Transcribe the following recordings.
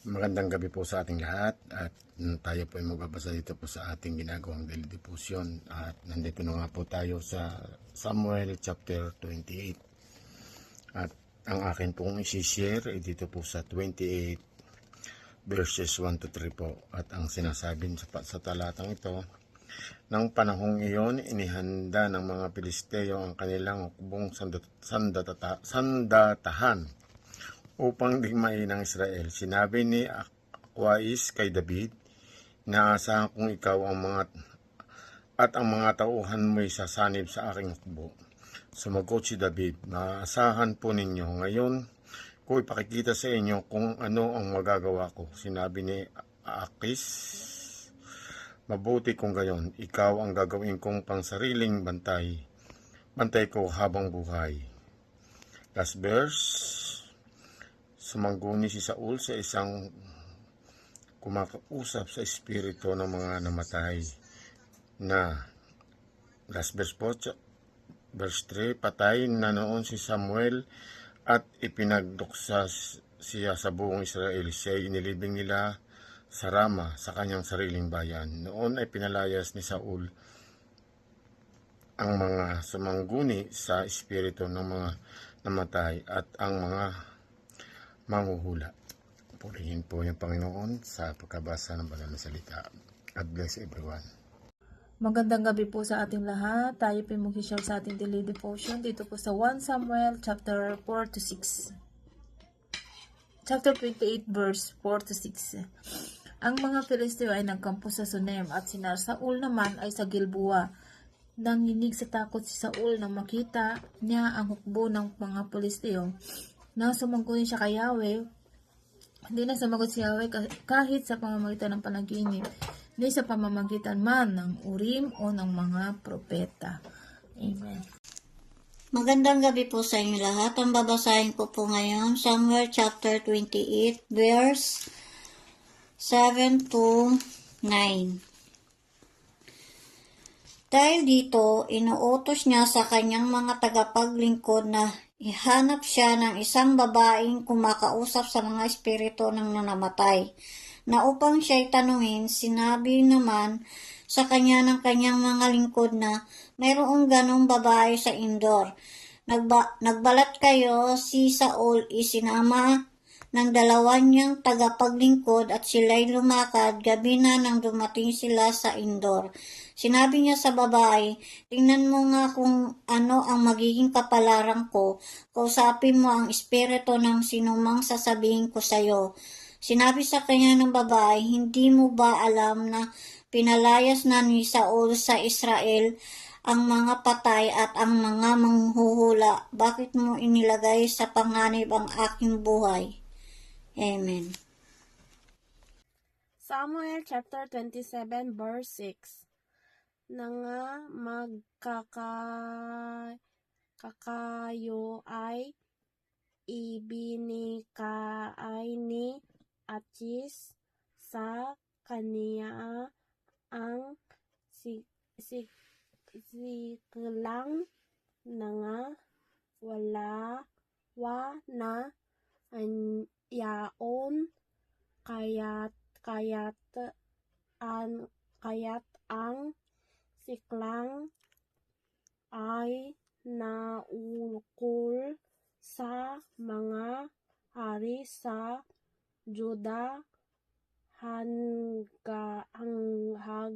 Magandang gabi po sa ating lahat at tayo po ay magbabasa dito po sa ating ginagawang daily devotion at nandito na nga po tayo sa Samuel chapter 28 at ang akin pong isi-share ay dito po sa 28 verses 1 to 3 po at ang sinasabi sa talatang ito, ng panahong iyon inihanda ng mga Pilisteo ang kanilang hukbong sandatahan upang digmain ng Israel. Sinabi ni Aquais kay David, "Inaasahan kong ikaw ang mga tauhan mo'y sasanib sa aking hukbo." Sumagot si David, "Maasahan po ninyo. Ngayon ko ipakikita sa inyo kung ano ang magagawa ko." Sinabi ni Aquis, "Mabuti kung gayon. Ikaw ang gagawin kong pangsariling bantay ko habang buhay." Last verse. Sumangguni si Saul sa isang kumakausap sa espiritu ng mga namatay na. Last verse po, verse 3, patay na noon si Samuel at ipinagduksa siya sa buong Israel. Siya ay nilibing nila sa Rama, sa kanyang sariling bayan. Noon ay pinalayas ni Saul ang mga sumangguni sa espiritu ng mga namatay at ang mga manghuhula. Purihin po yung Panginoon sa pagkabasa ng banal na salita. God bless everyone. Magandang gabi po sa ating lahat. Tayo po mag-share sa ating daily devotion dito po sa 1 Samuel chapter 4 to 6. Chapter 28 verse 4 to 6. Ang mga Filisteo ay nagkampo sa Sunem at sina Saul naman ay sa Gilboa. Nanginig sa takot si Saul nang makita niya ang hukbo ng mga Filisteo. Nang sumangkuni siya kay Yahweh, hindi na sumagot si Yahweh kahit sa pamamagitan ng panaginip, hindi sa pamamagitan man ng Urim o ng mga propeta. Amen. Magandang gabi po sa inyo lahat. Ang babasahin ko po ngayon, Samuel chapter 28, verse 7 to 9. Dahil dito, inuutos niya sa kanyang mga tagapaglingkod na ihanap siya ng isang babaeng kumakausap sa mga espiritu ng nanamatay, na upang siya'y tanungin. Sinabi naman sa kanya ng kanyang mga lingkod na mayroong ganong babae sa Endor. Nagbalat kayo, si Saul isinama ng dalawa niyang tagapaglingkod at sila'y lumakad gabi na nang dumating sila sa Endor. Sinabi niya sa babae, "Tingnan mo nga kung ano ang magiging kapalaran ko. Kausapin mo ang espiritu ng sinumang sasabihin ko sa iyo." Sinabi sa kanya ng babae, "Hindi mo ba alam na pinalayas na ni Saul sa Israel ang mga patay at ang mga manghuhula? Bakit mo inilagay sa panganib ang aking buhay?" Amen. Samuel chapter 27 verse 6. Nga magkakayo ay ibinikay ni Achis sa kaniya ang siklang nga wala na yaon kayat ang siklang ay naukol sa mga hari sa Juda hanggang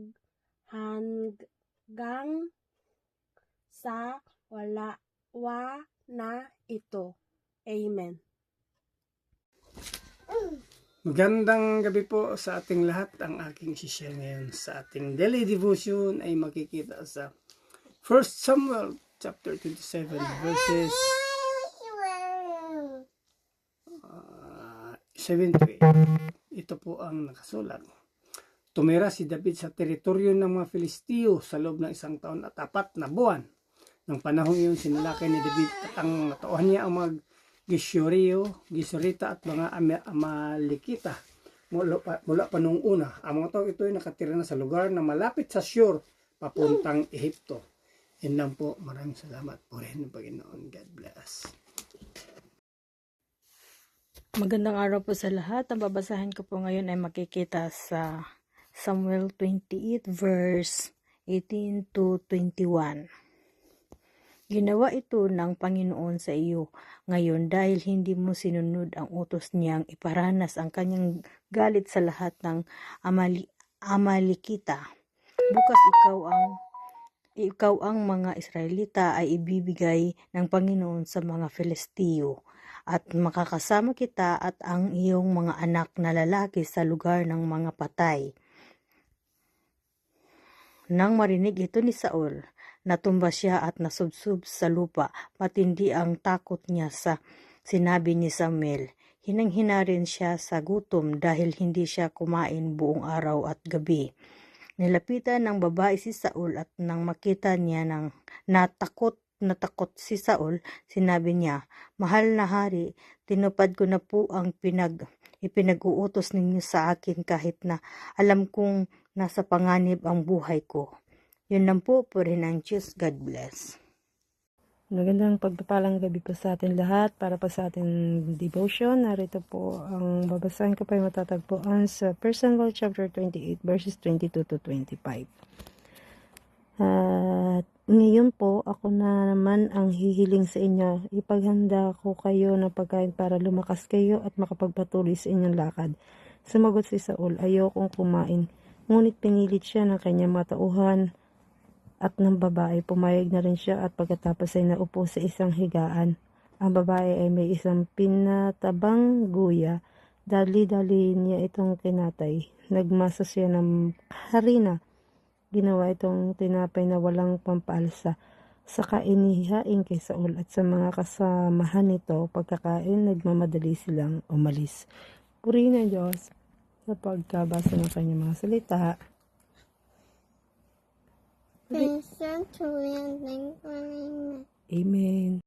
sa wala na ito. Amen. Magandang gabi po sa ating lahat. Ang aking share ngayon sa ating daily devotion ay makikita sa 1 Samuel chapter 27 verses 7 to 8. Ito po ang nakasulat. Tumira si David sa teritoryo ng mga Filisteo sa loob ng 1 taon at 4 na buwan. Nang panahon iyon, sinalakay ni David at ang tauhan niya ang mga Gisurita at mga Amalikita mula pa noong una. Ang mga tao ito ay nakatira na sa lugar na malapit sa Shur papuntang Ehipto. Yan lang po. Maraming salamat po rin ng Panginoon. God bless. Magandang araw po sa lahat. Ang babasahin ko po ngayon ay makikita sa Samuel 28 verse 18 to 21. Ginawa ito ng Panginoon sa iyo ngayon dahil hindi mo sinunod ang utos niyang iparanas ang kanyang galit sa lahat ng Amalekita. Bukas ikaw ang mga Israelita ay ibibigay ng Panginoon sa mga Filisteo. At makakasama kita at ang iyong mga anak na lalaki sa lugar ng mga patay. Nang marinig ito ni Saul, natumba siya at nasubsob sa lupa. Matindi ang takot niya sa sinabi ni Samuel. Hinang-hina rin siya sa gutom dahil hindi siya kumain buong araw at gabi. Nilapitan ng babae si Saul at nang makita niya ng natakot si Saul, sinabi niya, "Mahal na hari, tinupad ko na po ang ipinag-uutos ninyo sa akin kahit na alam kong nasa panganib ang buhay ko." Yun lang po rin ang Diyos. God bless. Magandang pagpapalang gabi po sa atin lahat para po sa ating devotion. Narito po ang babasahin ko pa yung matatagpuan sa 1 Samuel chapter 28 verses 22 to 25. At ngayon po, ako na naman ang hihiling sa inyo. Ipaghanda ko kayo ng pagkain para lumakas kayo at makapagpatuloy sa inyong lakad. Sumagot si Saul, "Ayokong kumain." Ngunit pinilit siya ng kanyang mga tauhan at ng babae. Pumayag na rin siya at pagkatapos ay naupo sa isang higaan. Ang babae ay may isang pinatabang guya. Dali-dali niya itong kinatay. Nagmasa siya ng harina. Ginawa itong tinapay na walang pampaalsa. Saka inihain kay Saul at sa mga kasamahan nito. Pagkakain, nagmamadali silang umalis. Purihin ang Diyos sa pagkabasa ng kanyang mga salita. Amen. Amen.